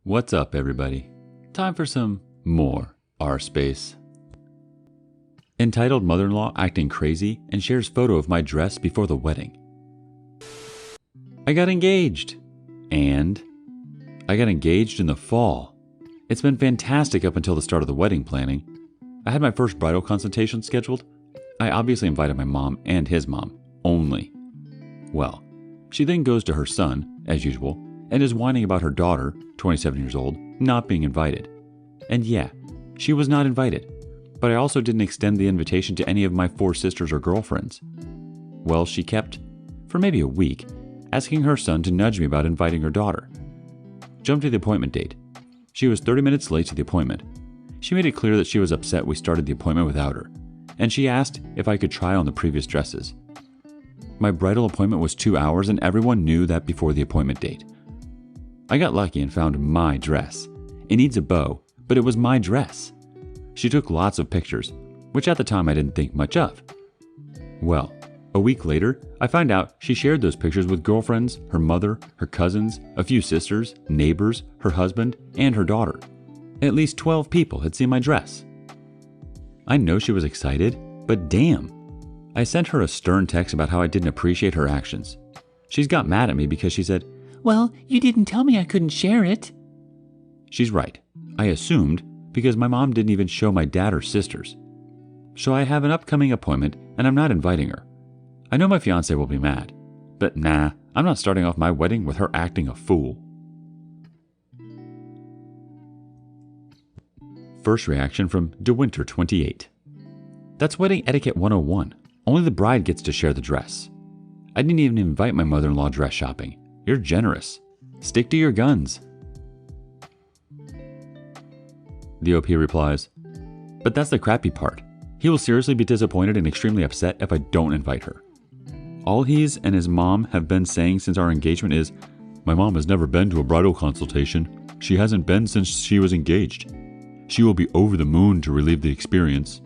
What's up, everybody? Time for some more rSpace. Entitled Mother-in-Law Acting Crazy and shares photo of my dress before the wedding. I got engaged. And I got engaged in the fall. It's been fantastic up until the start of the wedding planning. I had my first bridal consultation scheduled. I obviously invited my mom and his mom, only. Well, she then goes to her son, as usual, and is whining about her daughter, 27 years old, not being invited. And yeah, she was not invited, but I also didn't extend the invitation to any of my 4 sisters or girlfriends. Well, she kept, for maybe a week, asking her son to nudge me about inviting her daughter. Jump to the appointment date. She was 30 minutes late to the appointment. She made it clear that she was upset we started the appointment without her, and she asked if I could try on the previous dresses. My bridal appointment was 2 hours, and everyone knew that before the appointment date. I got lucky and found my dress. It needs a bow, but it was my dress. She took lots of pictures, which at the time I didn't think much of. Well, a week later, I find out she shared those pictures with girlfriends, her mother, her cousins, a few sisters, neighbors, her husband, and her daughter. At least 12 people had seen my dress. I know she was excited, but damn. I sent her a stern text about how I didn't appreciate her actions. She's got mad at me because she said, "Well, you didn't tell me I couldn't share it." She's right. I assumed because my mom didn't even show my dad or sisters. So I have an upcoming appointment and I'm not inviting her. I know my fiance will be mad, but nah, I'm not starting off my wedding with her acting a fool. First reaction from DeWinter28. That's wedding etiquette 101. Only the bride gets to share the dress. I didn't even invite my mother-in-law dress shopping. You're generous. Stick to your guns. The OP replies, "But that's the crappy part. He will seriously be disappointed and extremely upset if I don't invite her. All he's and his mom have been saying since our engagement is, my mom has never been to a bridal consultation. She hasn't been since she was engaged. She will be over the moon to relive the experience."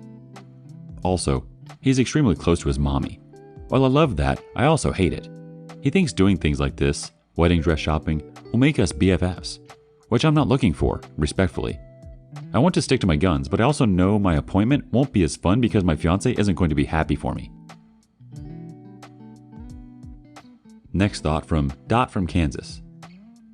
Also, he's extremely close to his mommy. While I love that, I also hate it. He thinks doing things like this, wedding dress shopping, will make us BFFs, which I'm not looking for, respectfully. I want to stick to my guns, but I also know my appointment won't be as fun because my fiance isn't going to be happy for me. Next thought from Dot from Kansas.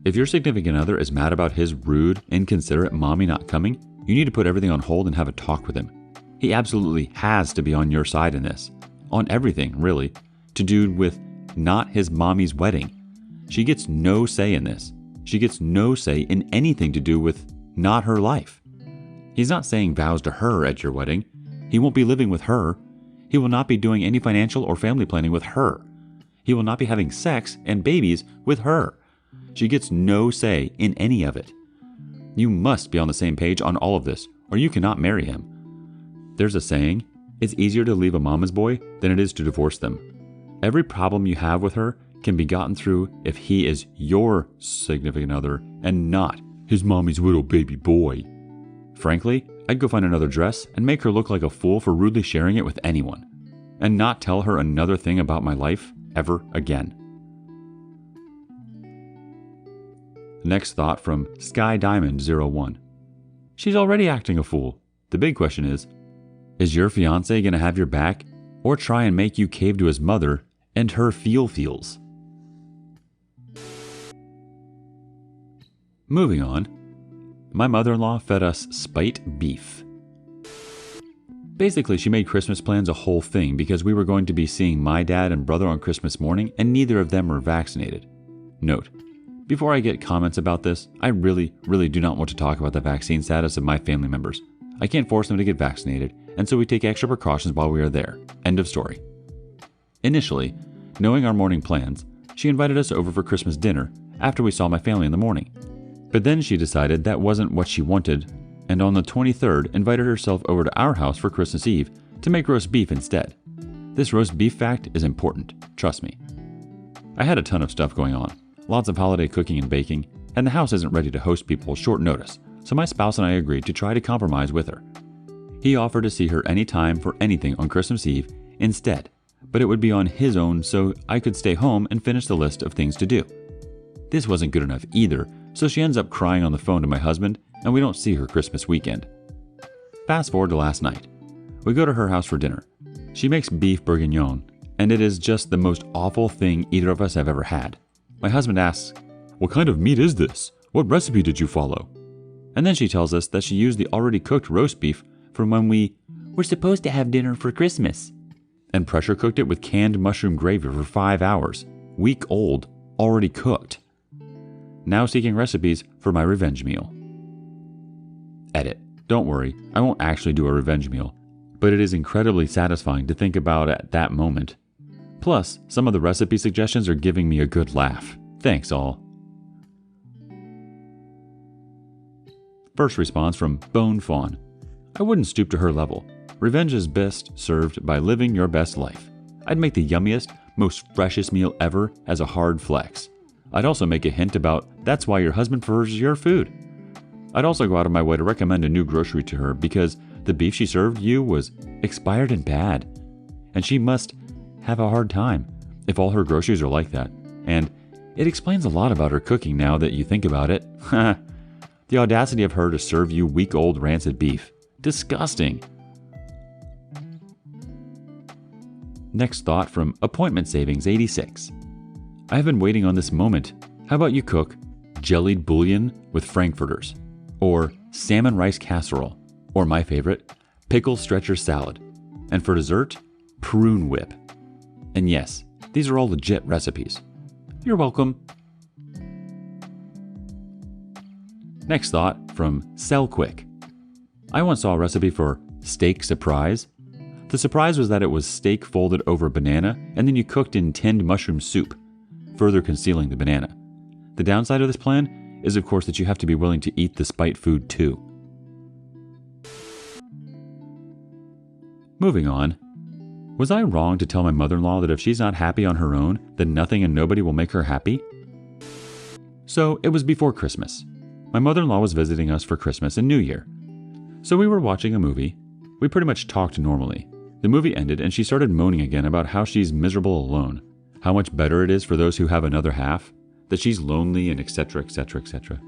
If your significant other is mad about his rude, inconsiderate mommy not coming, you need to put everything on hold and have a talk with him. He absolutely has to be on your side in this. On everything, really, to do with not his mommy's wedding. She gets no say in this. She gets no say in anything to do with not her life. He's not saying vows to her at your wedding. He won't be living with her. He will not be doing any financial or family planning with her. He will not be having sex and babies with her. She gets no say in any of it. You must be on the same page on all of this, or you cannot marry him. There's a saying, it's easier to leave a mama's boy than it is to divorce them. Every problem you have with her can be gotten through if he is your significant other and not his mommy's little baby boy. Frankly, I'd go find another dress and make her look like a fool for rudely sharing it with anyone, and not tell her another thing about my life ever again. Next thought from SkyDiamond01. She's already acting a fool. The big question is your fiance going to have your back or try and make you cave to his mother and her feels? Moving on. My mother-in-law fed us spite beef. Basically, she made Christmas plans a whole thing because we were going to be seeing my dad and brother on Christmas morning and neither of them were vaccinated. Note, before I get comments about this, I really do not want to talk about the vaccine status of my family members. I can't force them to get vaccinated, and so we take extra precautions while we are there. End of story. Initially, knowing our morning plans, she invited us over for Christmas dinner after we saw my family in the morning. But then she decided that wasn't what she wanted, and on the 23rd invited herself over to our house for Christmas Eve to make roast beef instead. This roast beef fact is important, trust me. I had a ton of stuff going on, lots of holiday cooking and baking, and the house isn't ready to host people short notice, so my spouse and I agreed to try to compromise with her. He offered to see her anytime for anything on Christmas Eve instead, but it would be on his own so I could stay home and finish the list of things to do. This wasn't good enough either, so she ends up crying on the phone to my husband, and we don't see her Christmas weekend. Fast forward to last night. We go to her house for dinner. She makes beef bourguignon, and it is just the most awful thing either of us have ever had. My husband asks, "What kind of meat is this? What recipe did you follow?" And then she tells us that she used the already cooked roast beef from when we were supposed to have dinner for Christmas, and pressure cooked it with canned mushroom gravy for 5 hours, week old, already cooked. Now seeking recipes for my revenge meal. Edit. Don't worry, I won't actually do a revenge meal, but it is incredibly satisfying to think about at that moment. Plus, some of the recipe suggestions are giving me a good laugh. Thanks all. First response from Bone Fawn. I wouldn't stoop to her level. Revenge is best served by living your best life. I'd make the yummiest, most freshest meal ever as a hard flex. I'd also make a hint about that's why your husband prefers your food. I'd also go out of my way to recommend a new grocery to her because the beef she served you was expired and bad. And she must have a hard time if all her groceries are like that. And it explains a lot about her cooking now that you think about it. The audacity of her to serve you week-old rancid beef. Disgusting. Next thought from Appointment Savings 86. I have been waiting on this moment. How about you cook jellied bouillon with frankfurters? Or salmon rice casserole? Or my favorite, pickle stretcher salad? And for dessert, prune whip. And yes, these are all legit recipes. You're welcome. Next thought from Sell Quick. I once saw a recipe for steak surprise. The surprise was that it was steak folded over a banana and then you cooked in tinned mushroom soup, further concealing the banana. The downside of this plan is of course that you have to be willing to eat the spite food too. Moving on. Was I wrong to tell my mother-in-law that if she's not happy on her own, then nothing and nobody will make her happy? So it was before Christmas. My mother-in-law was visiting us for Christmas and New Year. So we were watching a movie. We pretty much talked normally. The movie ended and she started moaning again about how she's miserable alone, how much better it is for those who have another half, that she's lonely and etc, etc, etc.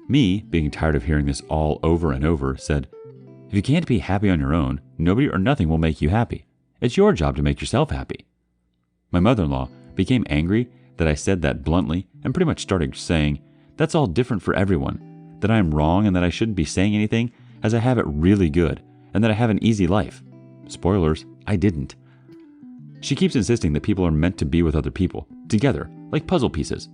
Me, being tired of hearing this all over and over, said, if you can't be happy on your own, nobody or nothing will make you happy. It's your job to make yourself happy. My mother-in-law became angry that I said that bluntly and pretty much started saying, that's all different for everyone, that I am wrong and that I shouldn't be saying anything as I have it really good and that I have an easy life. Spoilers, I didn't. She keeps insisting that people are meant to be with other people, together, like puzzle pieces.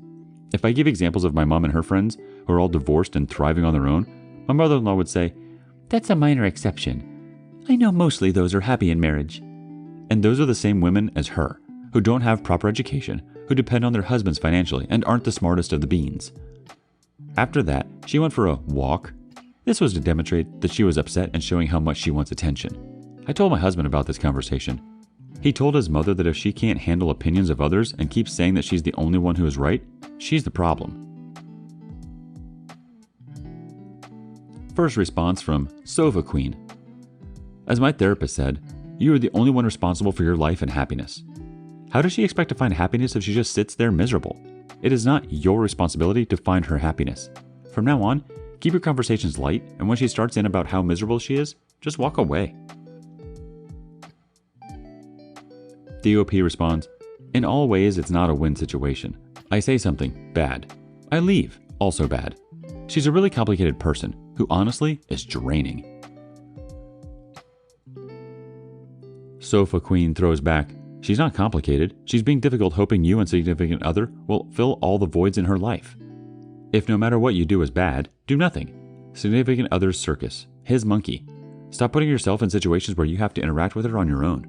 If I give examples of my mom and her friends, who are all divorced and thriving on their own, my mother-in-law would say, that's a minor exception. I know mostly those are happy in marriage. And those are the same women as her, who don't have proper education, who depend on their husbands financially and aren't the smartest of the beans. After that, she went for a walk. This was to demonstrate that she was upset and showing how much she wants attention. I told my husband about this conversation. He told his mother that if she can't handle opinions of others and keeps saying that she's the only one who is right, she's the problem. First response from Sofa Queen. As my therapist said, you are the only one responsible for your life and happiness. How does she expect to find happiness if she just sits there miserable? It is not your responsibility to find her happiness. From now on, keep your conversations light, and when she starts in about how miserable she is, just walk away. The OP responds, in all ways it's not a win situation. I say something, bad. I leave, also bad. She's a really complicated person, who honestly is draining. Sofa Queen throws back, she's not complicated, she's being difficult hoping you and significant other will fill all the voids in her life. If no matter what you do is bad, do nothing. Significant other's circus, his monkey. Stop putting yourself in situations where you have to interact with her on your own.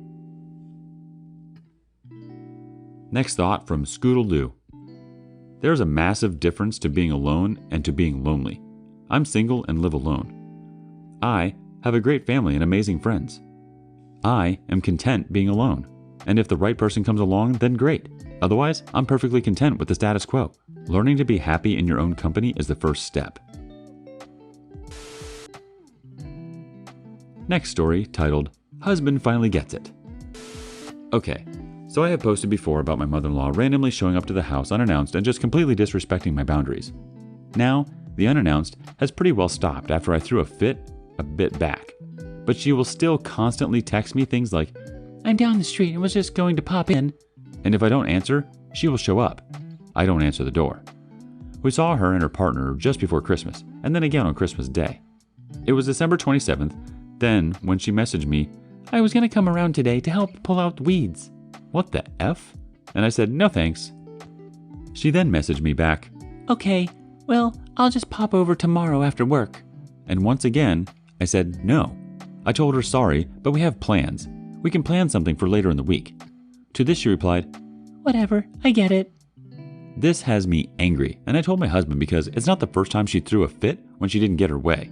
Next thought from Scoodle-Doo. There's a massive difference to being alone and to being lonely. I'm single and live alone. I have a great family and amazing friends. I am content being alone. And if the right person comes along, then great. Otherwise, I'm perfectly content with the status quo. Learning to be happy in your own company is the first step. Next story, titled, Husband Finally Gets It. Okay, so I have posted before about my mother-in-law randomly showing up to the house unannounced and just completely disrespecting my boundaries. Now, the unannounced has pretty well stopped after I threw a fit a bit back. But she will still constantly text me things like, "I'm down the street and was just going to pop in." And if I don't answer, she will show up. I don't answer the door. We saw her and her partner just before Christmas, and then again on Christmas Day. It was December 27th, then when she messaged me, "I was going to come around today to help pull out weeds." What the F? And I said, "No thanks." She then messaged me back, "Okay, well, I'll just pop over tomorrow after work." And once again, I said no. I told her sorry, but we have plans. We can plan something for later in the week. To this she replied, "Whatever, I get it." This has me angry, and I told my husband because it's not the first time she threw a fit when she didn't get her way.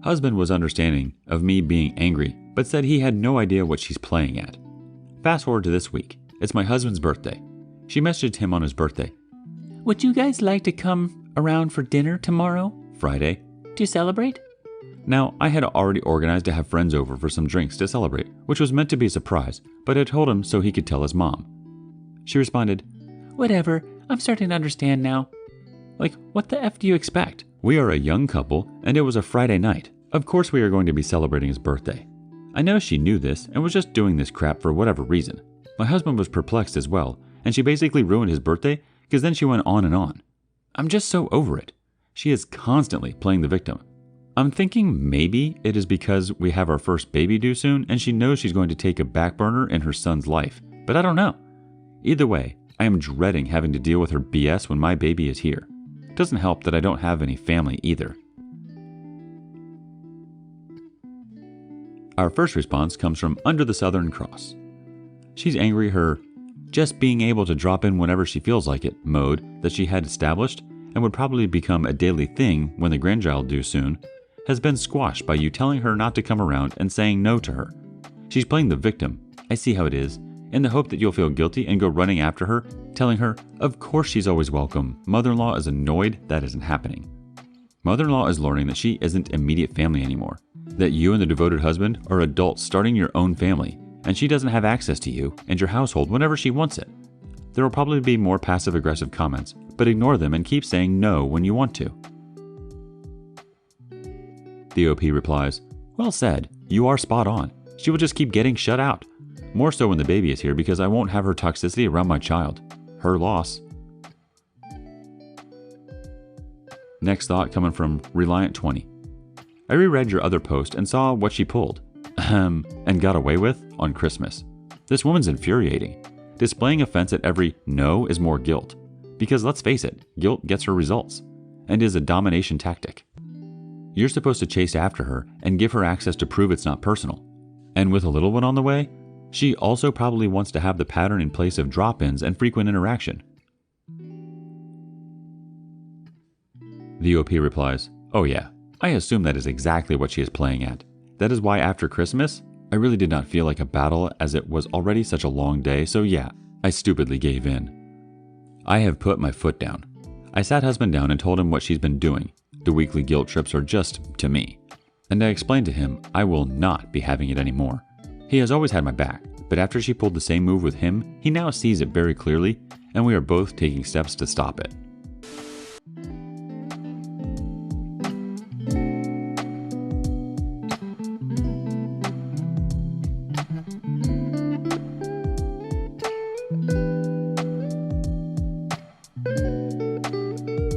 Husband was understanding of me being angry, but said he had no idea what she's playing at. Fast forward to this week. It's my husband's birthday. She messaged him on his birthday, "Would you guys like to come around for dinner tomorrow, Friday, to celebrate?" Now, I had already organized to have friends over for some drinks to celebrate, which was meant to be a surprise, but I told him so he could tell his mom. She responded, "Whatever, I'm starting to understand now." Like, what the F do you expect? We are a young couple, and it was a Friday night. Of course we are going to be celebrating his birthday. I know she knew this and was just doing this crap for whatever reason. My husband was perplexed as well, and she basically ruined his birthday because then she went on and on. I'm just so over it. She is constantly playing the victim. I'm thinking maybe it is because we have our first baby due soon and she knows she's going to take a back burner in her son's life, but I don't know. Either way, I am dreading having to deal with her BS when my baby is here. It doesn't help that I don't have any family either. Our first response comes from Under the Southern Cross. She's angry her just being able to drop in whenever she feels like it mode that she had established and would probably become a daily thing when the grandchild due soon has been squashed by you telling her not to come around and saying no to her. She's playing the victim. I see how it is, in the hope that you'll feel guilty and go running after her, telling her, of course she's always welcome. Mother-in-law is annoyed that isn't happening. Mother-in-law is learning that she isn't immediate family anymore, that you and the devoted husband are adults starting your own family, and she doesn't have access to you and your household whenever she wants it. There will probably be more passive-aggressive comments, but ignore them and keep saying no when you want to. The OP replies, "Well said, you are spot on. She will just keep getting shut out. More so when the baby is here because I won't have her toxicity around my child. Her loss." Next thought coming from Reliant20. I reread your other post and saw what she pulled, and got away with on Christmas. This woman's infuriating. Displaying offense at every no is more guilt. Because let's face it, guilt gets her results, and is a domination tactic. You're supposed to chase after her and give her access to prove it's not personal. And with a little one on the way, she also probably wants to have the pattern in place of drop-ins and frequent interaction. The OP replies, "Oh yeah, I assume that is exactly what she is playing at. That is why after Christmas, I really did not feel like a battle as it was already such a long day, so yeah, I stupidly gave in. I have put my foot down. I sat husband down and told him what she's been doing. The weekly guilt trips are just to me. And I explained to him I will not be having it anymore. He has always had my back, but after she pulled the same move with him, he now sees it very clearly, and we are both taking steps to stop it.